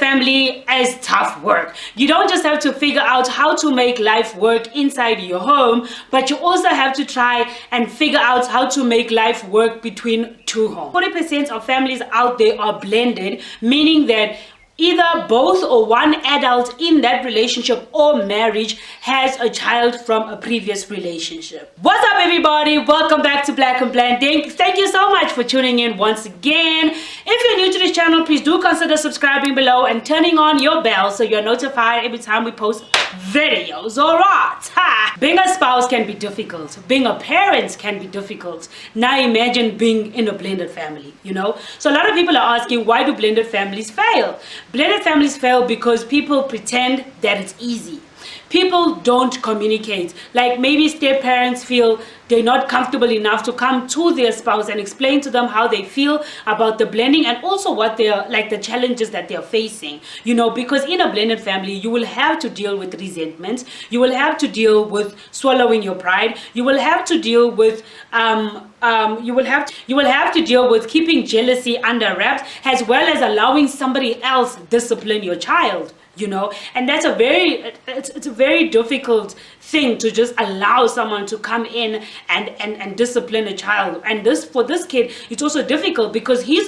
family is tough work. You don't just have to figure out how to make life work inside your home, but you also have to try and figure out how to make life work between two homes. 40% of families out there are blended, meaning that either both or one adult in that relationship or marriage has a child from a previous relationship. What's up, everybody? Welcome back to Black and Blending. Thank you so much for tuning in once again. If you're new to this channel, please do consider subscribing below and turning on your bell so you're notified every time we post videos. Alright. Being a spouse can be difficult. Being a parent can be difficult. Now imagine being in a blended family, you know? So a lot of people are asking, why do blended families fail? Blended families fail because people pretend that it's easy. People don't communicate. Like maybe step parents feel they're not comfortable enough to come to their spouse and explain to them how they feel about the blending and also what they're like, the challenges that they're facing, you know, because in a blended family you will have to deal with resentment, you will have to deal with swallowing your pride, you will have to deal with you will have to deal with keeping jealousy under wraps, as well as allowing somebody else discipline your child, you know. And that's a very difficult thing, to just allow someone to come in and discipline a child. And for this kid, it's also difficult because he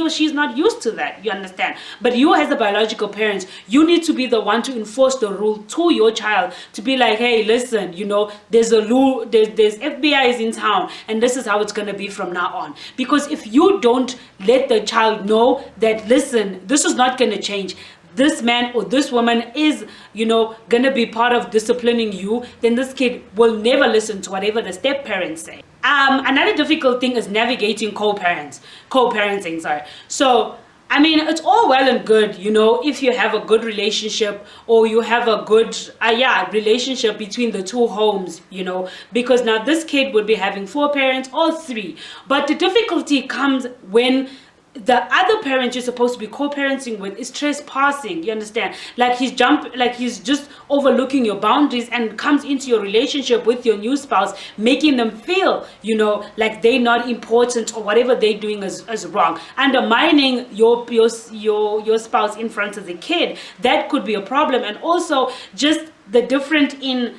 or she's not used to that, you understand. But you as the biological parents, you need to be the one to enforce the rule to your child, to be like, hey, listen, you know, there's a rule, there's FBI is in town, and this is how it's going to be from now on. Because if you don't let the child know that, listen, this is not going to change, this man or this woman is, you know, gonna be part of disciplining you, then this kid will never listen to whatever the step parents say. Another difficult thing is navigating co-parenting, sorry. So I mean, it's all well and good, you know, if you have a good relationship or you have a good relationship between the two homes, you know, because now this kid would be having 4 parents or 3. But the difficulty comes when the other parent you're supposed to be co-parenting with is trespassing, you understand? Like he's just overlooking your boundaries and comes into your relationship with your new spouse, making them feel, you know, like they're not important or whatever they're doing is wrong, undermining your spouse in front of the kid. That could be a problem. And also just the difference in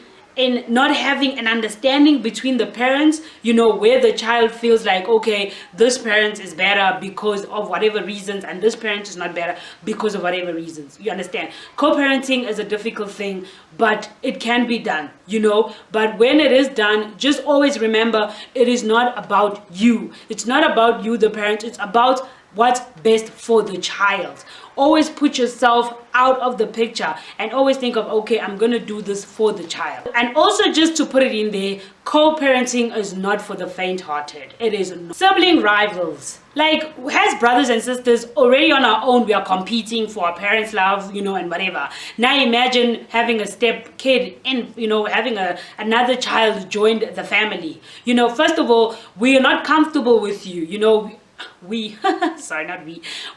not having an understanding between the parents, you know, where the child feels like, okay, this parent is better because of whatever reasons and this parent is not better because of whatever reasons, you understand? Co-parenting is a difficult thing, but it can be done, you know. But when it is done, just always remember, it is not about you. It's not about you, the parent. It's about what's best for the child. Always put yourself out of the picture and always think of, okay, I'm gonna do this for the child. And also, just to put it in there, co-parenting is not for the faint-hearted. It is not. Sibling rivals, like as brothers and sisters, already on our own we are competing for our parents' love, you know, and whatever. Now imagine having a step kid and, you know, having another child joined the family. You know, first of all, we are not comfortable with you, you know.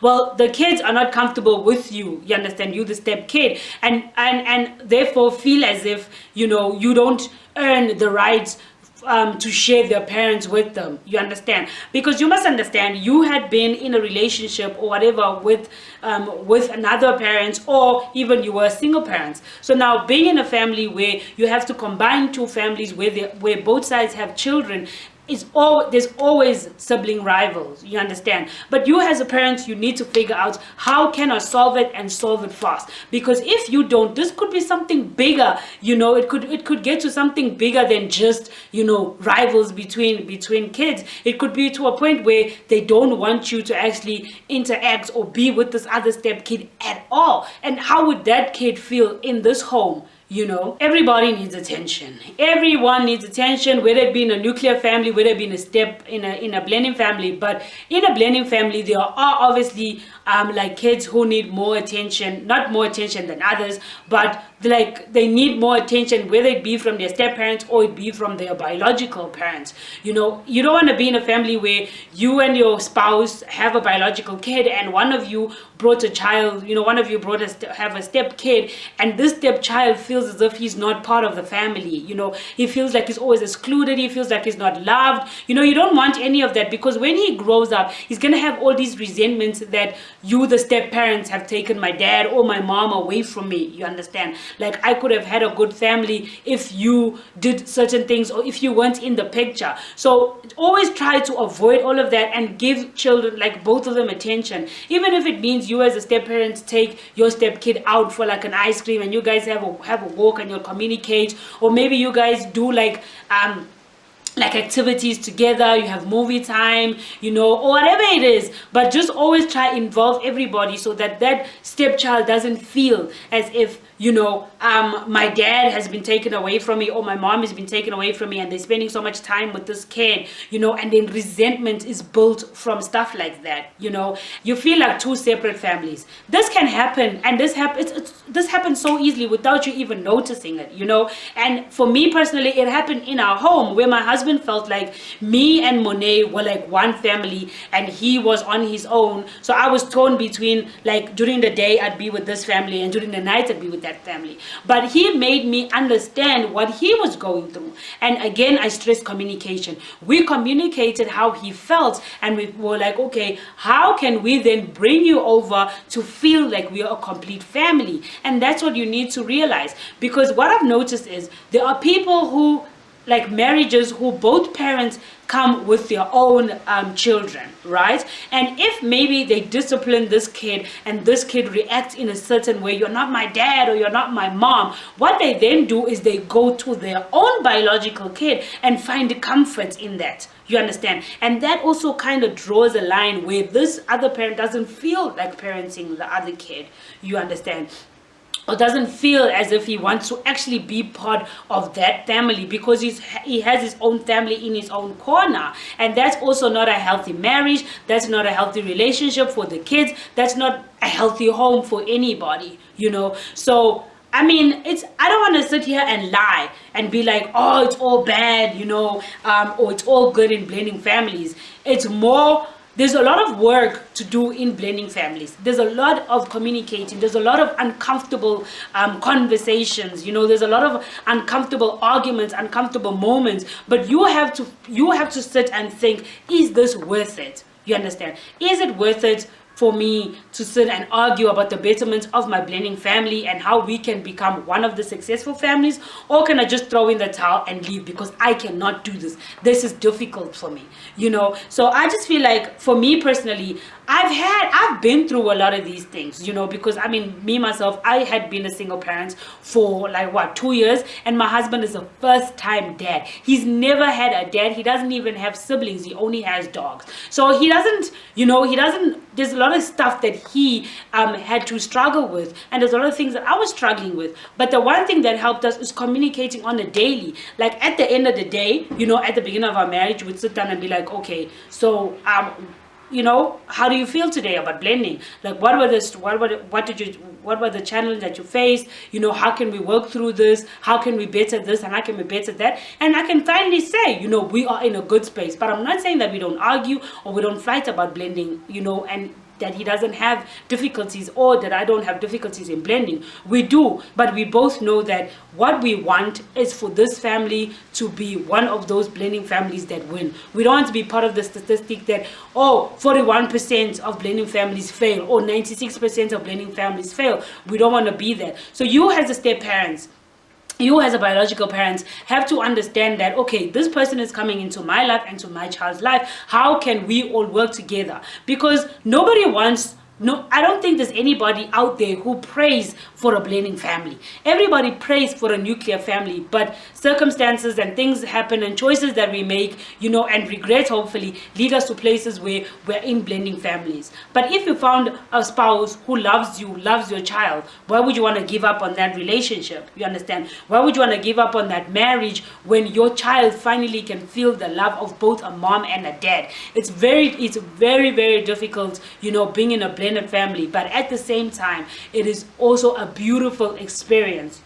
Well, the kids are not comfortable with you, you understand, you the step kid, and therefore feel as if, you know, you don't earn the rights to share their parents with them, you understand? Because you must understand, you had been in a relationship or whatever with another parent, or even you were single parents. So now being in a family where you have to combine 2 families where both sides have children, there's always sibling rivals, you understand? But you as a parent, you need to figure out, how can I solve it and solve it fast? Because if you don't, this could be something bigger, you know. It could get to something bigger than just, you know, rivals between kids. It could be to a point where they don't want you to actually interact or be with this other step kid at all. And how would that kid feel in this home? You know, everybody needs attention. Everyone needs attention, whether it be in a nuclear family, whether it be in a blending family. But in a blending family, there are obviously like kids who need more attention, not more attention than others, but like they need more attention, whether it be from their step parents or it be from their biological parents. You know, you don't want to be in a family where you and your spouse have a biological kid and one of you brought a child, you know, one of you have a step kid, and this step child feels as if he's not part of the family. You know, he feels like he's always excluded, he feels like he's not loved. You know, you don't want any of that, because when he grows up, he's gonna have all these resentments that you, the step parents, have taken my dad or my mom away from me. You understand? Like, I could have had a good family if you did certain things or if you weren't in the picture. So always try to avoid all of that and give children, like both of them, attention. Even if it means you as a step parent take your step kid out for like an ice cream and you guys have a walk and you'll communicate, or maybe you guys do like activities together, you have movie time, or whatever it is. But just always try involve everybody so that that stepchild doesn't feel as if my dad has been taken away from me or my mom has been taken away from me and they're spending so much time with this kid, and then resentment is built from stuff like that. You feel like two separate families. This can happen, and this happens so easily without you even noticing it. And for me personally, it happened in our home where my husband felt like me and Monet were like one family and he was on his own. So I was torn between, like, during the day I'd be with this family and during the night I'd be with that family. But he made me understand what he was going through. And again, I stress communication. We communicated how he felt, and we were like, okay, how can we then bring you over to feel like we are a complete family? And that's what you need to realize. Because what I've noticed is there are people who, like marriages, who both parents come with their own children, right? And if maybe they discipline this kid and this kid reacts in a certain way, you're not my dad or you're not my mom, what they then do is they go to their own biological kid and find comfort in that. You understand? And that also kind of draws a line where this other parent doesn't feel like parenting the other kid. You understand? Or doesn't feel as if he wants to actually be part of that family because he has his own family in his own corner. And that's also not a healthy marriage. That's not a healthy relationship for the kids. That's not a healthy home for anybody, So I mean, I don't want to sit here and lie and be like, oh, it's all bad, or it's all good in blending families. It's more, there's a lot of work to do in blending families. There's a lot of communicating. There's a lot of uncomfortable conversations. There's a lot of uncomfortable arguments, uncomfortable moments. But you have to sit and think, is this worth it? You understand? Is it worth it for me to sit and argue about the betterment of my blending family and how we can become one of the successful families? Or can I just throw in the towel and leave because I cannot do this? This is difficult for me, So I just feel like, for me personally, I've been through a lot of these things, because I mean, me myself, I had been a single parent for 2 years, and my husband is a first time dad. He's never had a dad. He doesn't even have siblings. He only has dogs. So he doesn't, there's a lot of stuff that he had to struggle with, and there's a lot of things that I was struggling with. But the one thing that helped us is communicating on a daily. Like, at the end of the day, at the beginning of our marriage, we'd sit down and be like, okay, so how do you feel today about blending? Like, what were the challenges that you faced? How can we work through this? How can we better this? And how can we better that? And I can finally say, we are in a good space. But I'm not saying that we don't argue or we don't fight about blending, and that he doesn't have difficulties or that I don't have difficulties in blending. We do, but we both know that what we want is for this family to be one of those blending families that win. We don't want to be part of the statistic that, 41% of blending families fail or 96% of blending families fail. We don't want to be there. So you as a step parents, you as a biological parent have to understand that, okay, this person is coming into my life and to my child's life. How can we all work together? Because I don't think there's anybody out there who prays for a blending family. Everybody prays for a nuclear family, but circumstances and things happen and choices that we make, and regret hopefully lead us to places where we're in blending families. But if you found a spouse who loves you, loves your child, why would you want to give up on that relationship? You understand? Why would you want to give up on that marriage when your child finally can feel the love of both a mom and a dad? It's very, very difficult, being in a blended family, but at the same time, it is also a beautiful experience,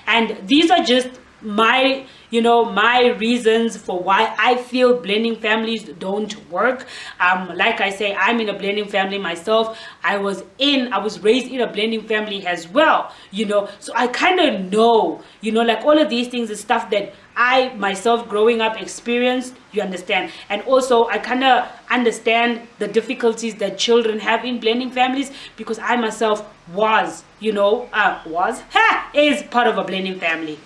and these are just my reasons for why I feel blending families don't work. Like I say, I'm in a blending family myself. I was raised in a blending family as well, so I kind of know, like all of these things is stuff that I myself growing up experienced, you understand. And also I kind of understand the difficulties that children have in blending families, because I myself was, is part of a blending family,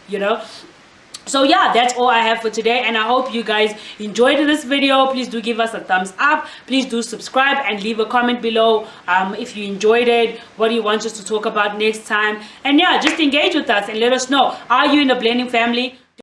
So yeah, that's all I have for today, and I hope you guys enjoyed this video. Please do give us a thumbs up. Please do subscribe and leave a comment below if you enjoyed it. What do you want us to talk about next time? And yeah, just engage with us and let us know. Are you in a blending family?